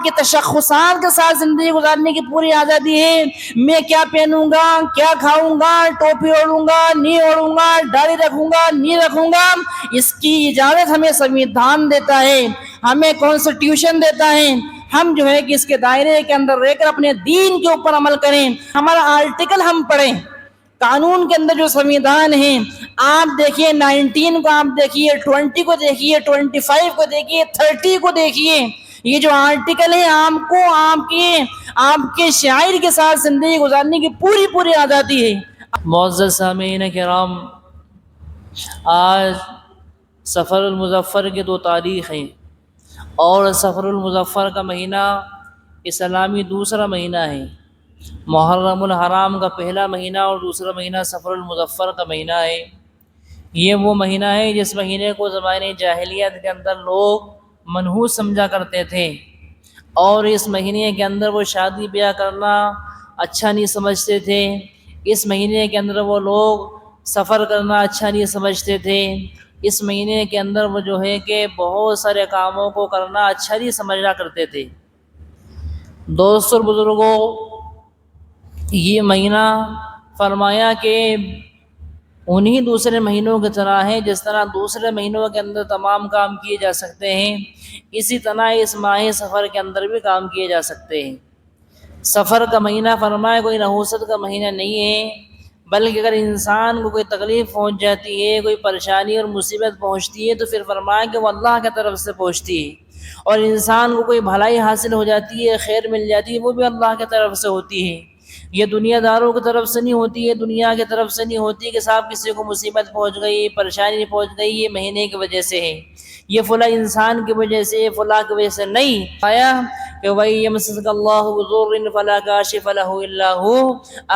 کے تشخصات کے ساتھ زندگی گزارنے کی پوری آزادی ہے۔ میں کیا پہنوں گا، کیا کھاؤں گا، ٹوپی اوڑھوں گا نہیں اوڑھوں گا، داڑھی رکھوں گا نہیں رکھوں گا، اس کی اجازت ہمیں سنویدھان دیتا ہے، ہمیں کانسٹیٹیوشن دیتا ہے۔ ہم جو ہے کہ اس کے دائرے کے اندر رہ کر اپنے دین کے اوپر عمل کریں، ہمارا آرٹیکل ہم پڑھیں۔ قانون کے اندر جو سنویدھان ہے، آپ دیکھیے 19 کو، آپ دیکھیے 20 کو، دیکھیے 25 کو، دیکھیے 30 کو، دیکھیے یہ جو آرٹیکل ہے آپ کو آپ کے شاعر کے ساتھ زندگی گزارنے کی پوری آزادی ہے۔ معزز سامعین کرام، آج سفر المظفر کی 2 تاریخ ہیں، اور سفر المظفر کا مہینہ اسلامی دوسرا مہینہ ہے۔ محرم الحرام کا پہلا مہینہ اور دوسرا مہینہ سفر المظفر کا مہینہ ہے۔ یہ وہ مہینہ ہے جس مہینے کو زمانے جاہلیت کے اندر لوگ منحوس سمجھا کرتے تھے، اور اس مہینے کے اندر وہ شادی بیاہ کرنا اچھا نہیں سمجھتے تھے۔ اس مہینے کے اندر وہ لوگ سفر کرنا اچھا نہیں سمجھتے تھے۔ اس مہینے کے اندر وہ جو ہے کہ بہت سارے کاموں کو کرنا اچھا نہیں سمجھا کرتے تھے۔ دوستو اور بزرگوں، یہ مہینہ فرمایا کہ انہی دوسرے مہینوں کی طرح ہے، جس طرح دوسرے مہینوں کے اندر تمام کام کیے جا سکتے ہیں، اسی طرح اس ماہ سفر کے اندر بھی کام کیے جا سکتے ہیں۔ سفر کا مہینہ فرمایا کوئی نحوست کا مہینہ نہیں ہے، بلکہ اگر انسان کو کوئی تکلیف پہنچ جاتی ہے، کوئی پریشانی اور مصیبت پہنچتی ہے، تو پھر فرمایا کہ وہ اللہ کی طرف سے پہنچتی ہے، اور انسان کو کوئی بھلائی حاصل ہو جاتی ہے، خیر مل جاتی ہے، وہ بھی اللہ کی طرف سے ہوتی ہے۔ یہ دنیا داروں کی طرف سے نہیں ہوتی ہے، دنیا کی طرف سے نہیں ہوتی کہ صاحب کسی کو مصیبت پہنچ گئی، پریشانی پہنچ گئی، یہ مہینے کی وجہ سے ہے، یہ فلاں انسان کی وجہ سے، فلاں کی وجہ سے نہیں آیا کہ وَإِن يَمْسَسْكَ اللَّهُ بِضُرٍّ فَلَا كَاشِفَ لَهُ إِلَّا هُوَ،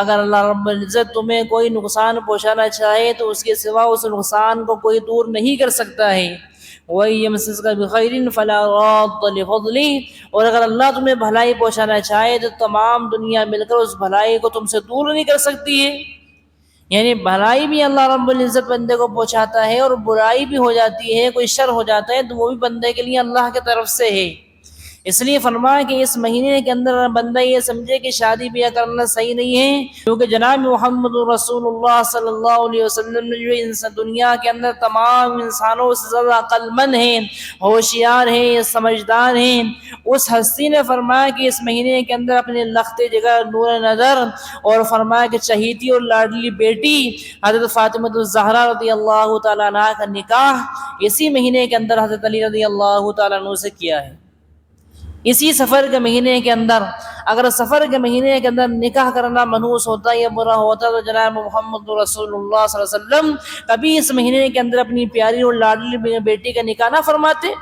اگر اللہ رب العزت تمہیں کوئی نقصان پہنچانا چاہے تو اس کے سوا اس نقصان کو کوئی دور نہیں کر سکتا ہے۔ وَإِن يَمْسَسْكَ بِخَيْرٍ فَلَا رَادَّ لِفَضْلِهِ، اور اگر اللہ تمہیں بھلائی پہنچانا چاہے تو تمام دنیا مل کر اس بھلائی کو تم سے دور نہیں کر سکتی ہے۔ یعنی بھلائی بھی اللہ رب العزت بندے کو پہنچاتا ہے، اور برائی بھی ہو جاتی ہے، کوئی شر ہو جاتا ہے تو وہ بھی بندے کے لیے اللہ کی طرف سے ہے۔ اس لیے فرمایا کہ اس مہینے کے اندر بندہ یہ سمجھے کہ شادی بیاہ کرنا صحیح نہیں ہے، کیونکہ جناب محمد رسول اللہ صلی اللہ علیہ وسلم نے جو دنیا کے اندر تمام انسانوں سے زیادہ عقل مند ہیں، ہوشیار ہیں، سمجھدار ہیں، اس ہستی نے فرمایا کہ اس مہینے کے اندر اپنے لخت جگر، نور نظر، اور فرمایا کہ چہیتی اور لاڈلی بیٹی حضرت فاطمہ الزہرا رضی اللہ تعالیٰ عنہ کا نکاح اسی مہینے کے اندر حضرت علی رضی اللہ تعالیٰ عنہ سے کیا ہے۔ اسی سفر کے مہینے کے اندر اگر سفر کے مہینے کے اندر نکاح کرنا منحوس ہوتا یا برا ہوتا تو جناب محمد رسول اللہ صلی اللہ علیہ وسلم کبھی اس مہینے کے اندر اپنی پیاری اور لاڈلی بیٹی کا نکاح نہ فرماتے۔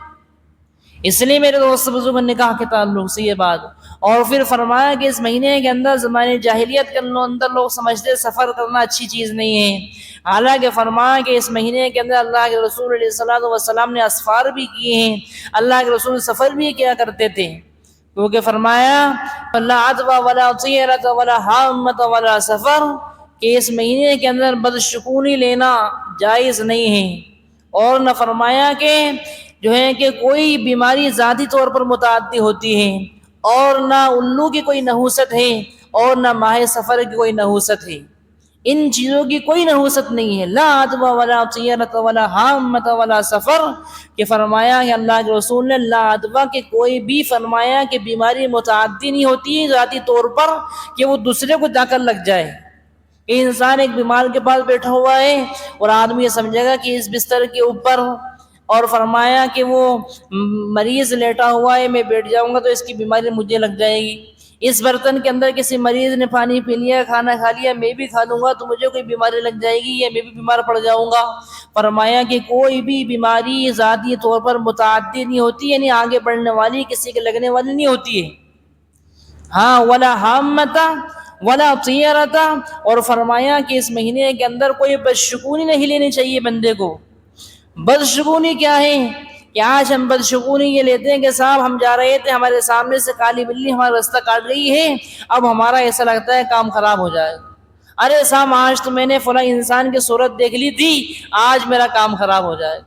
اس لیے میرے دوست بزرگ نکاح کے تعلق سے یہ بات، اور پھر فرمایا کہ اس مہینے کے اندر زمانے جاہلیت کے اندر لوگ سمجھتے سفر کرنا اچھی چیز نہیں ہے، حالانکہ فرمایا کہ اس مہینے کے اندر اللہ کے رسول علیہ الصلوۃ والسلام نے اسفار بھی کیے ہیں، اللہ کے رسول سفر بھی کیا کرتے تھے، کیونکہ فرمایا لا عدوى ولا طیرة ولا حامة ولا سفر، کہ اس مہینے کے اندر بدشگونی لینا جائز نہیں ہے، اور نہ فرمایا کہ جو ہے کہ کوئی بیماری ذاتی طور پر متعدی ہوتی ہے، اور نہ الو کی کوئی نحوست ہے، اور نہ ماہ سفر کی کوئی نحوست ہے، ان چیزوں کی کوئی نحوست نہیں ہے، لا عدوى ولا طیرة ولا حامة ولا سفر، کہ فرمایا کہ اللہ کے رسول نے لا عدوى کہ کوئی بھی فرمایا کہ بیماری متعدی نہیں ہوتی ہے ذاتی طور پر کہ وہ دوسرے کو جا کر لگ جائے، کہ انسان ایک بیمار کے پاس بیٹھا ہوا ہے اور آدمی یہ سمجھے گا کہ اس بستر کے اوپر، اور فرمایا کہ وہ مریض لیٹا ہوا ہے، میں بیٹھ جاؤں گا تو اس کی بیماری مجھے لگ جائے گی، اس برتن کے اندر کسی مریض نے پانی پی لیا، کھانا کھا لیا، میں بھی کھا لوں گا تو مجھے کوئی بیماری لگ جائے گی یا میں بھی بیمار پڑ جاؤں گا۔ فرمایا کہ کوئی بھی بیماری ذاتی طور پر متعدی نہیں ہوتی، یعنی آگے بڑھنے والی، کسی کے لگنے والی نہیں ہوتی ہے۔ ہاں ولا حامتا ولا طیرتا، اور فرمایا کہ اس مہینے کے اندر کوئی بدشگونی نہیں لینی چاہیے بندے کو۔ بدشگونی کیا ہے کہ آج ہم بدشگونی یہ لیتے ہیں کہ صاحب ہم جا رہے تھے، ہمارے سامنے سے کالی بلی ہمارا راستہ کاٹ گئی ہے، اب ہمارا ایسا لگتا ہے کام خراب ہو جائے، ارے صاحب آج تو میں نے فلاں انسان کی صورت دیکھ لی تھی، آج میرا کام خراب ہو جائے،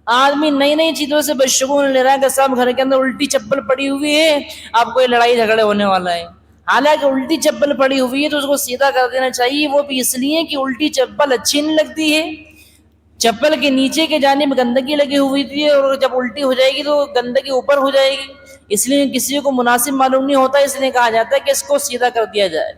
آدمی نئی نئی چیزوں سے بشگون لے رہا ہے کہ سب گھر کے اندر الٹی چپل پڑی ہوئی ہے، اب کوئی لڑائی جھگڑے ہونے والا ہے. حالانکہ الٹی چپل پڑی ہوئی ہے تو اس کو سیدھا کر دینا چاہیے، وہ بھی اس لیے کہ الٹی چپل اچھی نہیں لگتی ہے. چپل کے نیچے کے جانب گندگی لگی ہوئی تھی اور جب الٹی ہو جائے گی تو گندگی اوپر ہو جائے گی، اس لیے کسی کو مناسب معلوم نہیں ہوتا، اس لیے کہا جاتا ہے کہ اس کو سیدھا کر دیا جائے.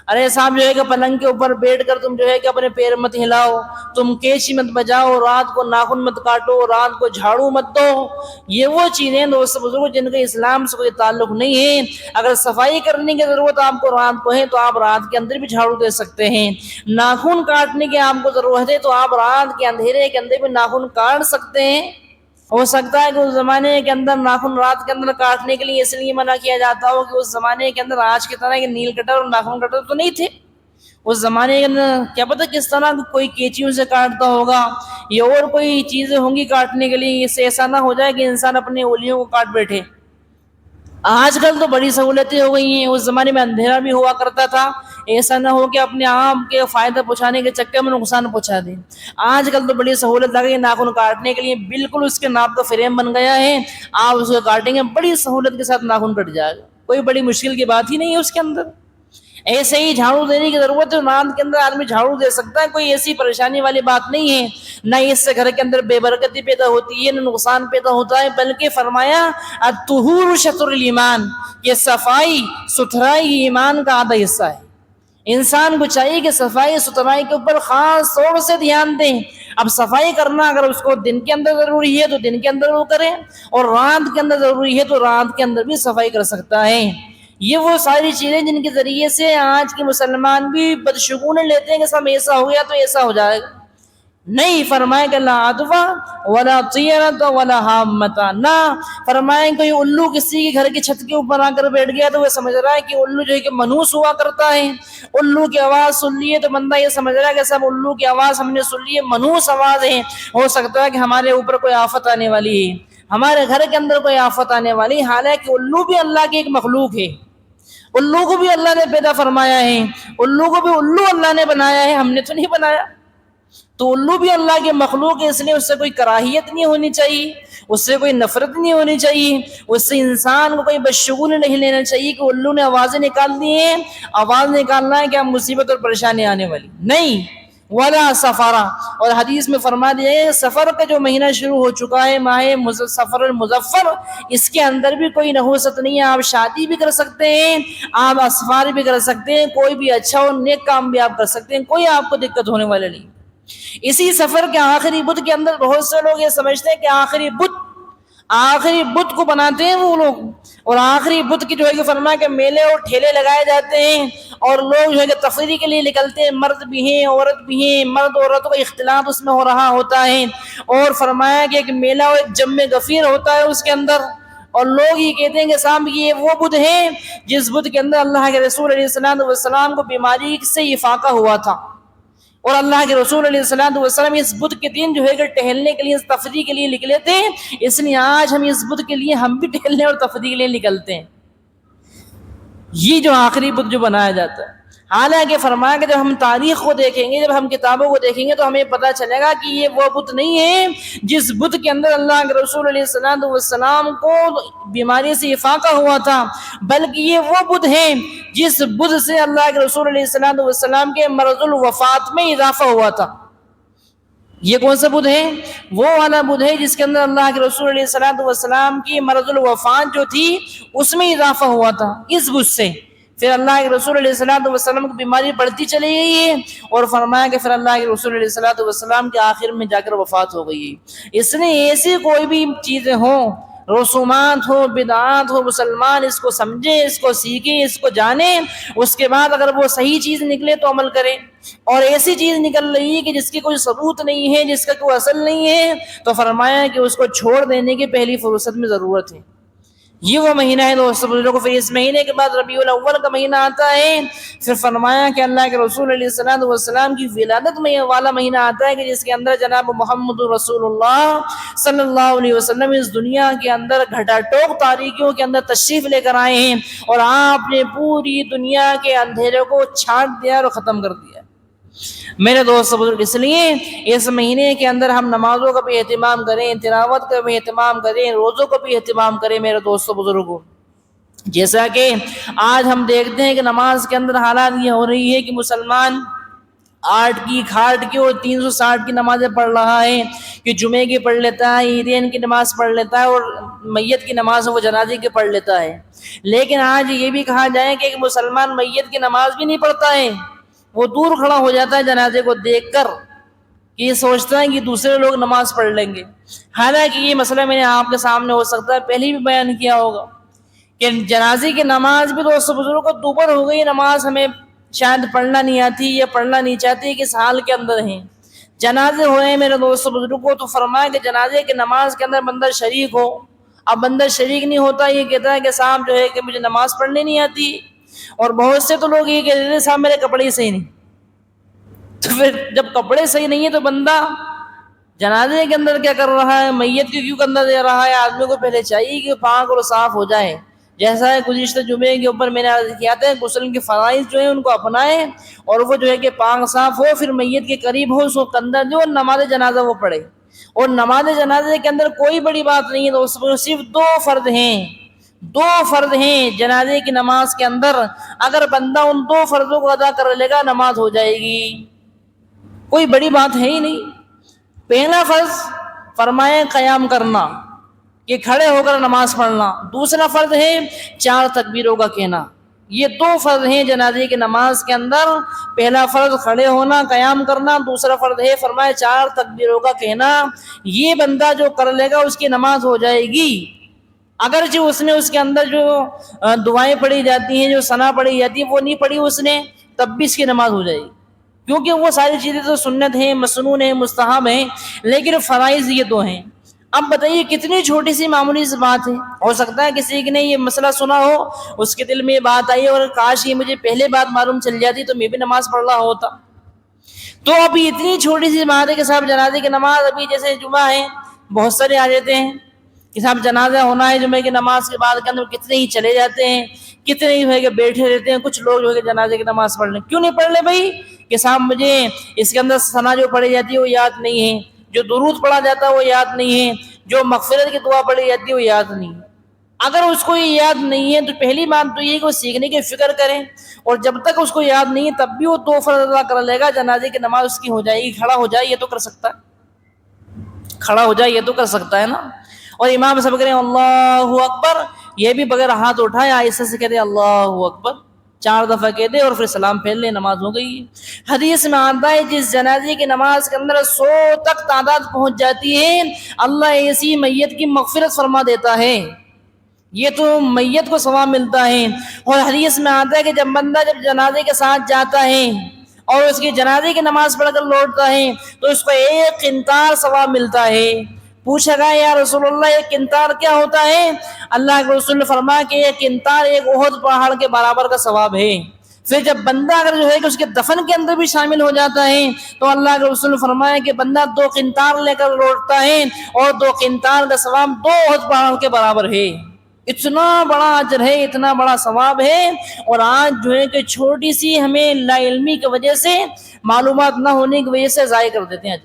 ارے صاحب جو ہے کہ پلنگ کے اوپر بیٹھ کر تم جو ہے کہ اپنے پیر مت ہلاؤ، تم کیچی مت بجاؤ، رات کو ناخن مت کاٹو، رات کو جھاڑو مت دو. یہ وہ چیزیں دوست بزرگ جن کا اسلام سے کوئی تعلق نہیں ہے. اگر صفائی کرنے کی ضرورت آپ کو رات کو ہے تو آپ رات کے اندر بھی جھاڑو دے سکتے ہیں. ناخن کاٹنے کی آپ کو ضرورت ہے تو آپ رات کے اندھیرے کے اندر بھی ناخن کاٹ سکتے ہیں. ہو سکتا ہے کہ اس زمانے کے اندر ناخن رات کے اندر کاٹنے کے لیے اس لیے منع کیا جاتا ہو کہ اس زمانے کے اندر آج کی طرح کے نیل کٹر اور ناخن کٹر تو نہیں تھے. اس زمانے کے اندر کیا پتہ کس طرح کوئی کیچیوں سے کاٹتا ہوگا یا اور کوئی چیزیں ہوں گی کاٹنے کے لیے، اس سے ایسا نہ ہو جائے کہ انسان اپنے انگلیوں کو کاٹ بیٹھے. آج کل تو بڑی سہولتیں ہو گئی ہیں، اس زمانے میں اندھیرا بھی ہوا کرتا تھا، ایسا نہ ہو کہ اپنے آپ کے فائدہ پہنچانے کے چکر میں نقصان پہنچا دیں. آج کل تو بڑی سہولت لگ گئی ناخن کاٹنے کے لیے، بالکل اس کے ناپ کا فریم بن گیا ہے، آپ اس کو کاٹیں گے بڑی سہولت کے ساتھ ناخن کٹ جائے گا، کوئی بڑی مشکل کی بات ہی نہیں ہے اس کے اندر. ایسے ہی جھاڑو دینے کی ضرورت ہے، رات کے اندر آدمی جھاڑو دے سکتا ہے، کوئی ایسی پریشانی والی بات نہیں ہے. نہ اس سے گھر کے اندر بے برکتی پیدا ہوتی ہے، نہ نقصان پیدا ہوتا ہے، بلکہ فرمایا الطہور شطر الایمان، یہ صفائی ستھرائی ایمان کا آدھا حصہ ہے. انسان کو چاہیے کہ صفائی ستھرائی کے اوپر خاص طور سے دھیان دیں. اب صفائی کرنا اگر اس کو دن کے اندر ضروری ہے تو دن کے اندر وہ کرے، اور رات کے اندر ضروری ہے تو رات کے اندر بھی صفائی کر سکتا ہے. یہ وہ ساری چیزیں جن کے ذریعے سے آج کے مسلمان بھی بدشگونی لیتے ہیں کہ سب ایسا ہو گیا تو ایسا ہو جائے گا. نہیں، فرمائے کہ لا عدوہ ولا طیرۃ ولا حامۃ، نہ فرمائے کوئی الو کسی کے گھر کی چھت کے اوپر آ کر بیٹھ گیا تو وہ سمجھ رہا ہے کہ الو جو ہے کہ منحوس ہوا کرتا ہے. الو کی آواز سن لی ہے تو بندہ یہ سمجھ رہا ہے کہ سب الو کی آواز ہم نے سن لی ہے، منحوس آواز ہے، ہو سکتا ہے کہ ہمارے اوپر کوئی آفت آنے والی ہے، ہمارے گھر کے اندر کوئی آفت آنے والی ہے. حالانکہ الو بھی اللہ کی ایک مخلوق ہے، الو کو بھی اللہ نے پیدا فرمایا ہے، الو کو بھی الو اللہ نے بنایا ہے، ہم نے تو نہیں بنایا. تو الو بھی اللہ کے مخلوق ہے، اس لیے اس سے کوئی کراہیت نہیں ہونی چاہیے، اس سے کوئی نفرت نہیں ہونی چاہیے، اس سے انسان کو کوئی بدشگونی نہیں لینا چاہیے کہ الو نے آوازیں نکال دی ہیں، آواز نکالنا ہے کہ مصیبت اور پریشانی آنے والی نہیں. ولا سفارا، اور حدیث میں فرما دیا ہے سفر کا جو مہینہ شروع ہو چکا ہے، ماہ سفر المظفر، اس کے اندر بھی کوئی نحوست نہیں ہے. آپ شادی بھی کر سکتے ہیں، آپ اسفار بھی کر سکتے ہیں، کوئی بھی اچھا اور نیک کام بھی آپ کر سکتے ہیں، کوئی آپ کو دقت ہونے والا نہیں. اسی سفر کے آخری بدھ کے اندر بہت سے لوگ یہ سمجھتے ہیں کہ آخری بدھ کو بناتے ہیں وہ لوگ، اور آخری بدھ کی جو ہے کہ فرمایا کہ میلے اور ٹھیلے لگائے جاتے ہیں اور لوگ جو ہے کہ تفریح کے لیے نکلتے ہیں، مرد بھی ہیں عورت بھی ہیں، مرد عورتوں کا اختلاط اس میں ہو رہا ہوتا ہے، اور فرمایا کہ ایک میلہ اور ایک جم غفیر ہوتا ہے اس کے اندر. اور لوگ یہ کہتے ہیں کہ صاحب یہ وہ بدھ ہے جس بدھ کے اندر اللہ کے رسول علیہ السلام کو بیماری سے افاقہ ہوا تھا، اور اللہ کے رسول علیہ السلام اس بدھ کے دن جو ہے کہ ٹہلنے کے لیے تفریح کے لیے نکلے تھے، اس لیے آج ہم اس بدھ کے لیے ہم بھی ٹہلنے اور تفریح کے لیے نکلتے ہیں. یہ جو آخری بدھ جو بنایا جاتا ہے، حالانکہ فرمایا کہ جب ہم تاریخ کو دیکھیں گے، جب ہم کتابوں کو دیکھیں گے تو ہمیں پتہ چلے گا کہ یہ وہ بدھ نہیں ہے جس بدھ کے اندر اللہ کے رسول علیہ السلام کو بیماری سے افاقہ ہوا تھا، بلکہ یہ وہ بدھ ہے جس بدھ سے اللہ کے رسول علیہ السلام کے مرض الوفات میں اضافہ ہوا تھا. یہ کون سا بدھ ہے؟ وہ والا بدھ ہے جس کے اندر اللہ کے رسول علیہ السلام کی مرض الوفات جو تھی اس میں اضافہ ہوا تھا. اس بدھ سے پھر اللہ کے رسول علیہ السلام کی بیماری بڑھتی چلی گئی ہے، اور فرمایا کہ پھر اللہ کے رسول علیہ السلام کے آخر میں جا کر وفات ہو گئی ہے. اس لیے ایسی کوئی بھی چیزیں ہوں، رسومات ہو، بدعات ہو، مسلمان اس کو سمجھے، اس کو سیکھے، اس کو جانے، اس کے بعد اگر وہ صحیح چیز نکلے تو عمل کرے، اور ایسی چیز نکل رہی ہے کہ جس کی کوئی ثبوت نہیں ہے، جس کا کوئی اصل نہیں ہے، تو فرمایا کہ اس کو چھوڑ دینے کی پہلی فرصت میں ضرورت ہے. یہ وہ مہینہ ہے دوستو بزرگوں. پھر اس مہینے کے بعد ربیع الاول کا مہینہ آتا ہے، پھر فرمایا کہ اللہ کے رسول علیہ السلام کی ولادت میں والا مہینہ آتا ہے کہ جس کے اندر جناب محمد رسول اللہ صلی اللہ علیہ وسلم اس دنیا کے اندر گھٹا ٹوک تاریکیوں کے اندر تشریف لے کر آئے ہیں، اور آپ نے پوری دنیا کے اندھیرے کو چھانٹ دیا اور ختم کر دیا. میرے دوست بزرگ، اس لیے اس مہینے کے اندر ہم نمازوں کا بھی اہتمام کریں، تلاوت کا بھی اہتمام کریں، روزوں کا بھی اہتمام کریں میرے دوست بزرگوں۔ جیسا کہ آج ہم دیکھتے ہیں کہ نماز کے اندر حالات یہ ہو رہی ہے کہ مسلمان 8 کی کھاٹ کی اور 360 کی نمازیں پڑھ رہا ہے، کہ جمعے کی پڑھ لیتا ہے، عیدین کی نماز پڑھ لیتا ہے، اور میت کی نماز وہ جنازے کی پڑھ لیتا ہے۔ لیکن آج یہ بھی کہا جائے کہ ایک مسلمان میت کی نماز بھی نہیں پڑھتا ہے، وہ دور کھڑا ہو جاتا ہے جنازے کو دیکھ کر، کہ یہ سوچتا ہے کہ دوسرے لوگ نماز پڑھ لیں گے۔ حالانکہ یہ مسئلہ میں نے آپ کے سامنے ہو سکتا ہے پہلے بھی بیان کیا ہوگا کہ جنازے کی نماز بھی دوست بزرگوں کو دوبر ہو گئی، نماز ہمیں شاید پڑھنا نہیں آتی یا پڑھنا نہیں چاہتی، کس حال کے اندر ہیں جنازے ہو رہے ہیں میرے دوست بزرگوں۔ تو فرمایا کہ جنازے کی نماز کے اندر بندہ شریک ہو۔ اب بندہ شریک نہیں ہوتا، یہ کہتا ہے کہ صاحب جو ہے کہ مجھے نماز پڑھنی نہیں آتی، اور بہت سے تو لوگ یہ کہتے ہیں صاحب میرے کپڑے ہی صحیح نہیں۔ تو پھر جب کپڑے صحیح نہیں ہے تو بندہ جنازے کے اندر کیا کر رہا ہے، میت کو کیوں کندھا دے رہا ہے؟ آدمی کو پہلے چاہیے کہ پاک اور صاف ہو جائے۔ جیسا ہے گزشتہ جمعے کے اوپر میں نے عرض کیا تھا، غسل کے فرائض جو ہیں ان کو اپنائے، اور وہ جو ہے کہ پاک صاف ہو، پھر میت کے قریب ہو، اس کو کندھا دے اور نماز جنازہ وہ پڑھے۔ اور نماز جنازے کے اندر کوئی بڑی بات نہیں ہے دوستو، صرف 2 فرض ہیں، 2 فرض ہیں جنازے کی نماز کے اندر۔ اگر بندہ ان 2 فرضوں کو ادا کر لے گا نماز ہو جائے گی، کوئی بڑی بات ہے ہی نہیں۔ پہلا فرض فرمائے قیام کرنا، کہ کھڑے ہو کر نماز پڑھنا۔ دوسرا فرض ہے 4 تکبیروں کا کہنا۔ یہ 2 فرض ہیں جنازے کی نماز کے اندر۔ پہلا فرض کھڑے ہونا، قیام کرنا، دوسرا فرض ہے فرمائے 4 تکبیروں کا کہنا۔ یہ بندہ جو کر لے گا اس کی نماز ہو جائے گی، اگرچہ اس نے اس کے اندر جو دعائیں پڑھی جاتی ہیں، جو ثنا پڑھی جاتی ہے، وہ نہیں پڑھی اس نے، تب بھی اس کی نماز ہو جائے گی، کیونکہ وہ ساری چیزیں تو سنت ہیں، مسنون ہیں، مستحب ہیں، لیکن فرائض یہ 2 ہیں۔ اب بتائیے کتنی چھوٹی سی معمولی سی بات ہے، ہو سکتا ہے کسی نے یہ مسئلہ سنا ہو، اس کے دل میں یہ بات آئی اور کاش یہ مجھے پہلے بات معلوم چل جاتی تو میں بھی نماز پڑھ رہا ہوتا۔ تو ابھی اتنی چھوٹی سی بات ہے کہ صاحب جنازے کی نماز، ابھی جیسے جمعہ ہے بہت سارے آ جاتے ہیں کہ صاحب جنازہ ہونا ہے جمعے کی نماز کے بعد کے اندر، کتنے ہی چلے جاتے ہیں، کتنے ہی جو ہے کہ بیٹھے رہتے ہیں، کچھ لوگ جو ہے کہ جنازے کی نماز پڑھ لیں۔ کیوں نہیں پڑھ لے بھائی؟ کہ صاحب مجھے اس کے اندر ثنا جو پڑھی جاتی ہے وہ یاد نہیں ہے، جو درود پڑھا جاتا ہے وہ یاد نہیں ہے، جو مغفرت کی دعا پڑھی جاتی ہے وہ یاد نہیں ہے۔ اگر اس کو یہ یاد نہیں ہے تو پہلی بات تو یہ کہ وہ سیکھنے کی فکر کریں، اور جب تک اس کو یاد نہیں ہے تب بھی وہ 2 فرض ادا کر لے گا، جنازے کی نماز اس کی ہو جائے گی۔ کھڑا ہو جائے یہ تو کر سکتا ہے، کھڑا ہو جائے یہ تو کر سکتا ہے نا۔ اور امام صاحب کریں اللہ اکبر، یہ بھی بغیر ہاتھ اٹھائے آہستہ سے کہتے اللہ اکبر 4 دفعہ کہہ دے اور پھر سلام پھیر لے، نماز ہو گئی۔ حدیث میں آتا ہے جس جنازے کی نماز کے اندر 100 تک تعداد پہنچ جاتی ہے، اللہ ایسی میت کی مغفرت فرما دیتا ہے۔ یہ تو میت کو ثواب ملتا ہے۔ اور حدیث میں آتا ہے کہ جب بندہ جب جنازے کے ساتھ جاتا ہے اور اس کی جنازے کی نماز پڑھ کر لوٹتا ہے تو اس کو 1 قنطار ثواب ملتا ہے۔ پوچھا گیا یا رسول اللہ 1 قنطار کیا ہوتا ہے؟ اللہ کے رسول نے فرمایا کہ 1 قنطار 1 احد پہاڑ کے برابر کا ثواب ہے۔ پھر جب بندہ اگر جو ہے کہ اس کے دفن کے اندر بھی شامل ہو جاتا ہے تو اللہ کے رسول نے فرمایا کہ بندہ 2 قنطار لے کر لوٹتا ہے، اور 2 قنطار کا ثواب 2 احد پہاڑ کے برابر ہے۔ اتنا بڑا اجر ہے، اتنا بڑا ثواب ہے۔ اور آج جو ہے کہ چھوٹی سی ہمیں لا علمی کی وجہ سے، معلومات نہ ہونے کی وجہ سے ضائع کر دیتے ہیں۔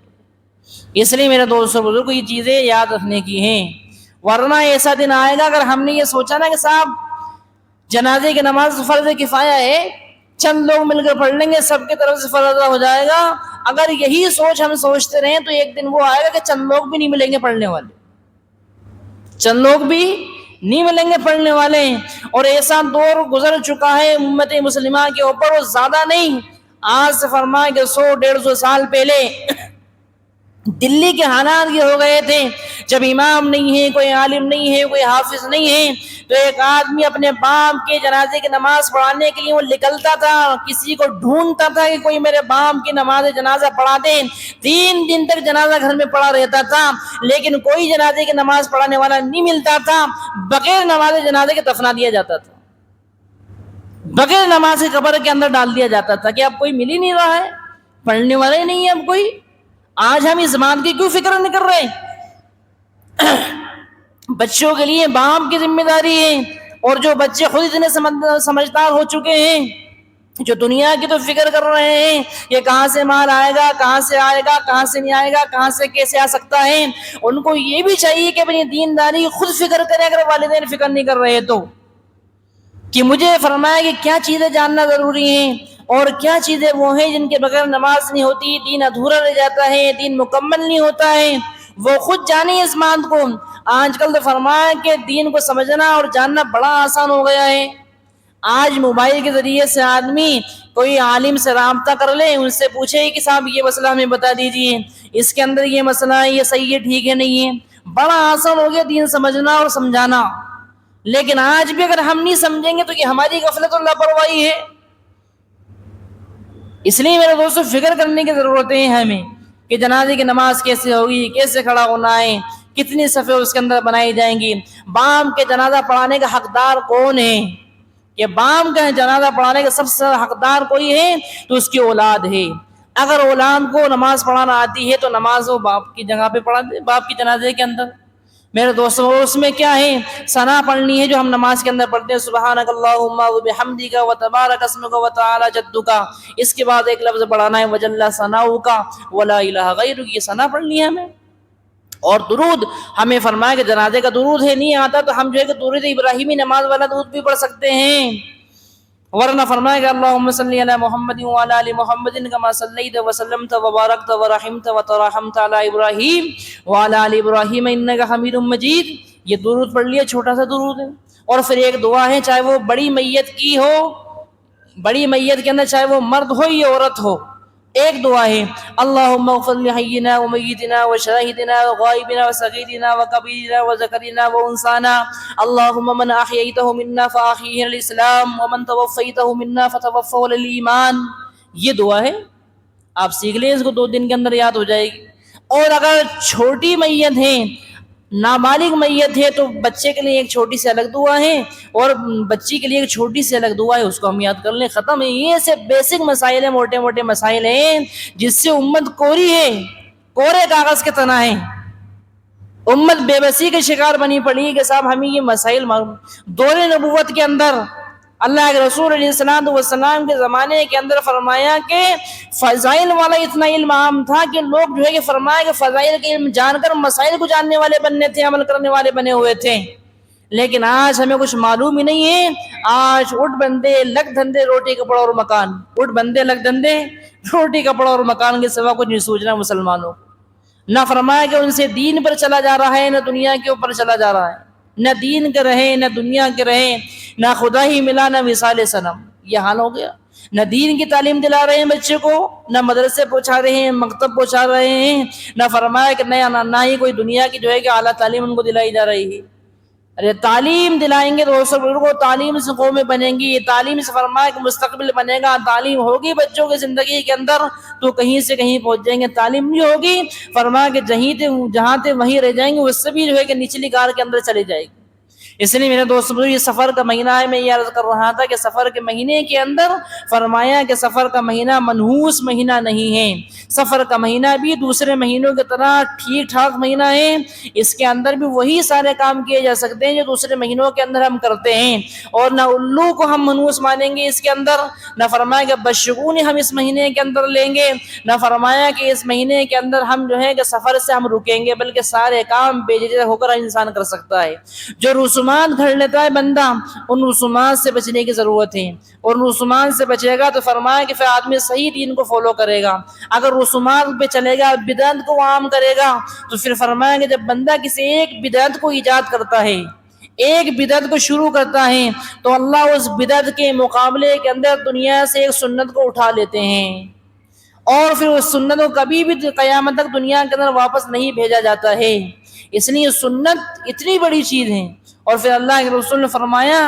اس لیے میرے دوستوں بزرگوں یہ چیزیں یاد رکھنے کی ہیں، ورنہ ایسا دن آئے گا اگر ہم نے یہ سوچا نا کہ صاحب جنازے کی نماز فرض کفایہ ہے، چند لوگ مل کر پڑھ لیں گے، سب کی طرف سے فرض ہو جائے گا، اگر یہی سوچ ہم سوچتے رہیں تو ایک دن وہ آئے گا کہ چند لوگ بھی نہیں ملیں گے پڑھنے والے، چند لوگ بھی نہیں ملیں گے پڑھنے والے۔ اور ایسا دور گزر چکا ہے امت مسلمہ کے اوپر، وہ زیادہ نہیں، آج سے فرمائے کہ 100-150 سال پہلے دلی کے حالات یہ ہو گئے تھے، جب امام نہیں ہے، کوئی عالم نہیں ہے، کوئی حافظ نہیں ہے، تو ایک آدمی اپنے باپ کے جنازے کی نماز پڑھانے کے لیے وہ نکلتا تھا، کسی کو ڈھونڈتا تھا کہ کوئی میرے باپ کی نماز جنازہ پڑھا دے۔ 3 دن تک جنازہ گھر میں پڑا رہتا تھا، لیکن کوئی جنازے کی نماز پڑھانے والا نہیں ملتا تھا، بغیر نماز جنازے کے دفنا دیا جاتا تھا، بغیر نماز کی قبر کے اندر ڈال دیا جاتا تھا کہ اب کوئی مل ہی نہیں رہا ہے، پڑھنے والا ہی نہیں ہے اب کوئی۔ آج ہم اس بات کی کیوں فکر نہیں کر رہے؟ بچوں کے لیے باپ کی ذمہ داری ہے، اور جو بچے خود اتنے سمجھدار ہو چکے ہیں جو دنیا کی تو فکر کر رہے ہیں کہ کہاں سے مال آئے گا، کہاں سے آئے گا، کہاں سے نہیں آئے گا، کہاں سے کیسے آ سکتا ہے، ان کو یہ بھی چاہیے کہ اپنی دینداری خود فکر کرے، اگر والدین فکر نہیں کر رہے تو، کہ مجھے فرمایا کہ کیا چیزیں جاننا ضروری ہیں اور کیا چیزیں وہ ہیں جن کے بغیر نماز نہیں ہوتی، دین ادھورا رہ جاتا ہے، دین مکمل نہیں ہوتا ہے، وہ خود جانے اس بات کو۔ آج کل تو فرمایا کہ دین کو سمجھنا اور جاننا بڑا آسان ہو گیا ہے۔ آج موبائل کے ذریعے سے آدمی کوئی عالم سے رابطہ کر لے، ان سے پوچھے کہ صاحب یہ مسئلہ ہمیں بتا دیجئے، اس کے اندر یہ مسئلہ ہے، یہ صحیح ہے، ٹھیک ہے، نہیں ہے، بڑا آسان ہو گیا دین سمجھنا اور سمجھانا۔ لیکن آج بھی اگر ہم نہیں سمجھیں گے تو یہ ہماری غفلت اور لاپرواہی ہے۔ اس لیے میرے دوستوں فکر کرنے کی ضرورت ہے ہمیں کہ جنازے کی نماز کیسے ہوگی، کیسے کھڑا ہونا ہے، کتنی صفیں اس کے اندر بنائی جائیں گی، باپ کے جنازہ پڑھانے کا حقدار کون ہے، کہ باپ کا جنازہ پڑھانے کا سب سے حقدار کوئی ہے تو اس کی اولاد ہے۔ اگر اولاد کو نماز پڑھانا آتی ہے تو نماز وہ باپ کی جگہ پہ پڑھا دے، باپ کی جنازے کے اندر۔ میرے دوستوں اس میں کیا ہے، ثنا پڑھنی ہے جو ہم نماز کے اندر پڑھتے ہیں، سبحانک اللہم وبحمدک وتبارک اسمک وتعالی جدک، اس کے بعد ایک لفظ بڑھانا ہے وجل ثناؤک ولا الہ غیرک، یہ ثنا پڑھنی ہے ہمیں۔ اور درود ہمیں فرمایا کہ جنازے کا درود ہے، نہیں آتا تو ہم جو ہے کہ درود ابراہیمی نماز والا درود بھی پڑھ سکتے ہیں، ورنہ فرمایا کہ اللہم صلی علی محمد وعلی آل محمد کما صلیت وسلمت وبارکت ورحمت وترحمت علی ابراہیم وعلی آل ابراہیم انک حمید مجید، یہ درود پڑھ لیا، چھوٹا سا درود ہے۔ اور پھر ایک دعا ہے، چاہے وہ بڑی میت کی ہو، بڑی میت کے اندر چاہے وہ مرد ہو یا عورت ہو، ایک دعا ہے، اللہم اغفر لحینا ومیتنا وشاہدنا وغائبنا وصغیرنا وکبیرنا وذکرنا وانثانا، اللہم من احییتہ منا فاحیہ علی الاسلام ومن توفیتہ منا فتوفہ علی الایمان۔ یہ دعا ہے، آپ سیکھ لیں، اس کو 2 دن کے اندر یاد ہو جائے گی۔ اور اگر چھوٹی میت ہے، نابالغ میت ہے، تو بچے کے لیے ایک چھوٹی سی الگ دعا ہے اور بچی کے لیے ایک چھوٹی سی الگ دعا ہے، اس کو ہم یاد کر لیں، ختم ہے۔ یہ ایسے بیسک مسائل ہیں، موٹے موٹے مسائل ہیں جس سے امت کوری ہے، کورے کاغذ کے طرح ہے۔ امت بے بسی کے شکار بنی پڑی کہ صاحب ہمیں یہ مسائل دور نبوت کے اندر اللہ کے رسول علیہ السلام کے زمانے کے اندر فرمایا کہ فضائل والا اتنا علم عام تھا کہ لوگ جو ہے کہ فرمایا کہ فضائل کے علم جان کر مسائل کو جاننے والے بننے تھے، عمل کرنے والے بنے ہوئے تھے۔ لیکن آج ہمیں کچھ معلوم ہی نہیں ہے، آج اٹھ بندے لگ دھندے روٹی کپڑا اور مکان، اٹھ بندے لگ دھندے روٹی کپڑا اور مکان کے سوا کچھ نہیں سوچنا مسلمانوں۔ نہ فرمایا کہ ان سے دین پر چلا جا رہا ہے، نہ دنیا کے اوپر چلا جا رہا ہے، نہ دین کے رہے نہ دنیا کے رہے، نہ خدا ہی ملا نہ مثال صنم، یہ حال ہو گیا۔ نہ دین کی تعلیم دلا رہے ہیں بچے کو، نہ مدرسے پہنچا رہے ہیں، مکتب پہنچا رہے ہیں، نہ فرمایا کہ نہ ہی کوئی دنیا کی جو ہے کہ اعلیٰ تعلیم ان کو دلائی جا رہی ہے۔ ارے تعلیم دلائیں گے تو وہ تعلیم سے قومیں بنیں گی، تعلیم سے فرمایا کہ مستقبل بنے گا، تعلیم ہوگی بچوں کی زندگی کے اندر تو کہیں سے کہیں پہنچ جائیں گے، تعلیم نہیں ہوگی فرمایا کہ جہاں تھے وہیں رہ جائیں گے، اس سے بھی جو ہے کہ نچلی کار کے اندر چلے جائے گی۔ اس لیے میرے دوستو یہ سفر کا مہینہ ہے، میں یہ عرض کر رہا تھا کہ سفر کے مہینے کے اندر فرمایا کہ سفر کا مہینہ منحوس مہینہ نہیں ہے، سفر کا مہینہ بھی دوسرے مہینوں کی طرح ٹھیک ٹھاک مہینہ ہے، اس کے اندر بھی وہی سارے کام کیے جا سکتے ہیں جو دوسرے مہینوں کے اندر ہم کرتے ہیں، اور نہ الو کو ہم منحوس مانیں گے اس کے اندر، نہ فرمایا کہ بدشگونی ہم اس مہینے کے اندر لیں گے، نہ فرمایا کہ اس مہینے کے اندر ہم جو ہے کہ سفر سے ہم رکیں گے، بلکہ سارے کام بے جھجک ہو کر انسان کر سکتا ہے۔ جو رسومات گھڑ لیتا ہے بندہ، ان رسومات سے بچنے کی ضرورت ہے، اور رسومات سے بچے گا تو فرمایا کہ پھر آدمی صحیح دین کو فالو کرے گا۔ اگر رسومات پہ چلے گا، بدعت کو عام کرے گا، تو پھر فرمایا کہ جب بندہ کسی ایک بدعت کو ایجاد کرتا ہے، ایک بدعت کو شروع کرتا ہے، تو اللہ اس بدعت کے مقابلے کے اندر دنیا سے ایک سنت کو اٹھا لیتے ہیں، اور پھر اس سنت کو کبھی بھی قیامت تک دنیا کے اندر واپس نہیں بھیجا جاتا ہے۔ اس لیے سنت اتنی بڑی چیز ہے۔ اور پھر اللہ کے رسول نے فرمایا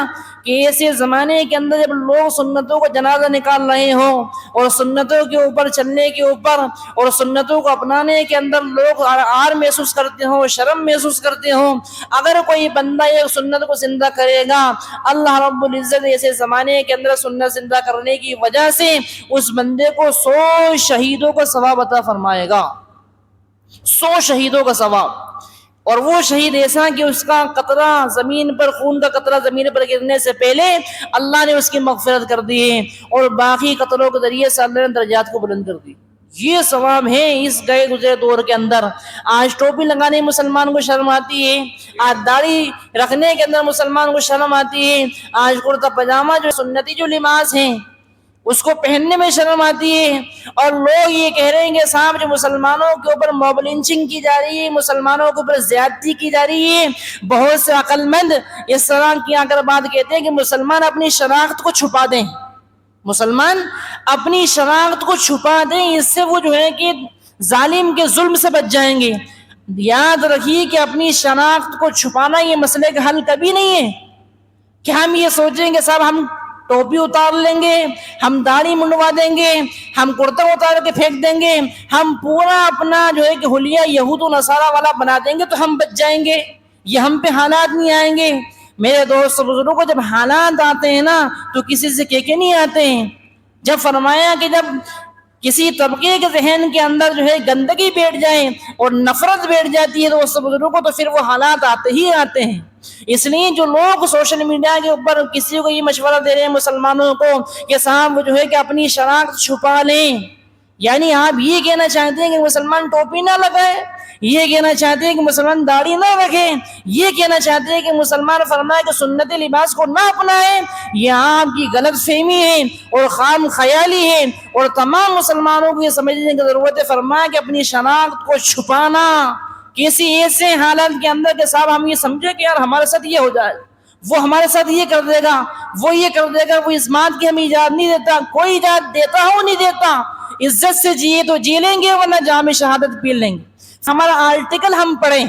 کہ ایسے زمانے کے اندر جب لوگ سنتوں کو جنازہ نکال رہے ہوں، اور سنتوں کے اوپر چلنے کے اوپر اور سنتوں کو اپنانے کے اندر لوگ عار محسوس کرتے ہوں، شرم محسوس کرتے ہوں، اگر کوئی بندہ ایک سنت کو زندہ کرے گا، اللہ رب العزت ایسے زمانے کے اندر سنت زندہ کرنے کی وجہ سے اس بندے کو 100 شہیدوں کا ثواب عطا فرمائے گا، 100 شہیدوں کا ثواب۔ اور وہ شہید ایسا کہ اس کا قطرہ زمین پر، خون کا قطرہ زمین پر گرنے سے پہلے اللہ نے اس کی مغفرت کر دی ہے، اور باقی قطروں کے ذریعے سے اللہ نے درجات کو بلند کر دی. یہ ثواب ہے اس گئے گزرے دور کے اندر. آج ٹوپی لگانے مسلمان کو شرم آتی ہے، آج داڑھی رکھنے کے اندر مسلمان کو شرم آتی ہے، آج کرتا پاجامہ جو سنتی جو لباس ہیں اس کو پہننے میں شرم آتی ہے، اور لوگ یہ کہہ رہے ہیں کہ صاحب جو مسلمانوں کے اوپر موب لنچنگ کی جا رہی ہے، مسلمانوں کے اوپر زیادتی کی جا رہی ہے. بہت سے عقل مند اس طرح کی آ کر بات کہتے ہیں کہ مسلمان اپنی شناخت کو چھپا دیں، مسلمان اپنی شناخت کو چھپا دیں، اس سے وہ جو ہے کہ ظالم کے ظلم سے بچ جائیں گے. یاد رکھیے کہ اپنی شناخت کو چھپانا یہ مسئلے کا حل کبھی نہیں ہے کہ ہم یہ سوچیں گے صاحب ہم ٹوپی اتار لیں گے، ہم داڑھی منڈوا دیں گے، ہم کرتا اتار کے پھینک دیں گے، ہم پورا اپنا جو ہے کہ حلیہ یہود و نصارہ والا بنا دیں گے تو ہم بچ جائیں گے. یہ ہم پہ حالات نہیں آئیں گے. میرے دوست بزرگوں کو جب حالات آتے ہیں نا تو کسی سے کے نہیں آتے ہیں. جب فرمایا کہ جب کسی طبقے کے ذہن کے اندر جو ہے گندگی بیٹھ جائے اور نفرت بیٹھ جاتی ہے دوست بزرگوں کو، تو پھر وہ حالات آتے ہی آتے ہیں. اس لیے جو لوگ سوشل میڈیا کے اوپر کسی کو یہ مشورہ دے رہے ہیں مسلمانوں کو کہ صاحب وہ جو ہے کہ اپنی شناخت چھپا لیں، یعنی آپ یہ کہنا چاہتے ہیں کہ مسلمان ٹوپی نہ لگائے، یہ کہنا چاہتے ہیں کہ مسلمان داڑھی نہ رکھیں، یہ کہنا چاہتے ہیں کہ مسلمان فرمائے کہ سنت لباس کو نہ اپنائیں، یہ آپ کی غلط فہمی ہے اور خام خیالی ہے، اور تمام مسلمانوں کو یہ سمجھنے کی ضرورت ہے. فرمایا کہ اپنی شناخت کو چھپانا کسی ایسے حالت کے اندر کہ صاحب ہم یہ سمجھے کہ یار ہمارے ساتھ یہ ہو جائے، وہ ہمارے ساتھ یہ کر دے گا، وہ یہ کر دے گا، وہ اس بات کی ہمیں اجازت نہیں دیتا، کوئی اجازت دیتا ہو نہیں دیتا. عزت سے جیے تو جی لیں گے ورنہ جام شہادت پی لیں گے. ہمارا آرٹیکل ہم پڑھیں،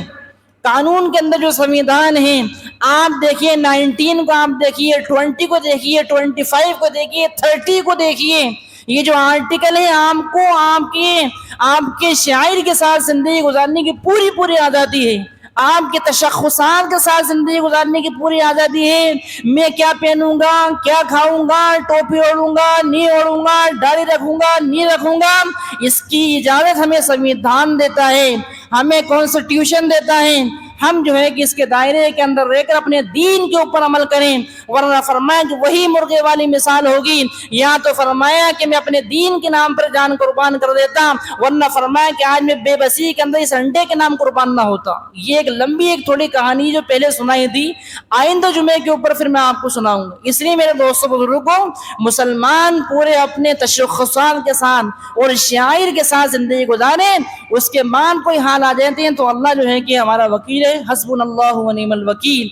قانون کے اندر جو سنویدھان ہے آپ دیکھیے، 19 کو آپ دیکھیے، 20 کو دیکھیے، 25 کو دیکھیے، 30 کو دیکھیے. یہ جو آرٹیکل ہے آپ کو آپ کے شاعر کے ساتھ زندگی گزارنے کی پوری آزادی ہے، آپ کے تشخصات کے ساتھ زندگی گزارنے کی پوری آزادی ہے. میں کیا پہنوں گا، کیا کھاؤں گا، ٹوپی اوڑھوں گا، نہیں اوڑھوں گا، داڑھی رکھوں گا، نہیں رکھوں گا، اس کی اجازت ہمیں سنویدھان دیتا ہے، ہمیں کانسٹیٹیوشن دیتا ہے. ہم جو ہے کہ اس کے دائرے کے اندر رہ کر اپنے دین کے اوپر عمل کریں، ورنہ فرمایا کہ وہی مرغے والی مثال ہوگی. یا تو فرمایا کہ میں اپنے دین کے نام پر جان قربان کر دیتا، ورنہ فرمایا کہ آج میں بے بسی کے اندر اس انڈے کے نام قربان نہ ہوتا. یہ ایک لمبی ایک تھوڑی کہانی جو پہلے سنائی تھی، آئندہ جمعے کے اوپر پھر میں آپ کو سناؤں گا. اس لیے میرے دوستوں بزرگوں، مسلمان پورے اپنے تشخصات کے ساتھ اور شاعر کے ساتھ زندگی گزاریں. اس کے بعد کوئی حال آ جاتے ہیں تو اللہ جو ہے کہ ہمارا وکیل ہے، حسبنا اللہ و نعم الوکیل.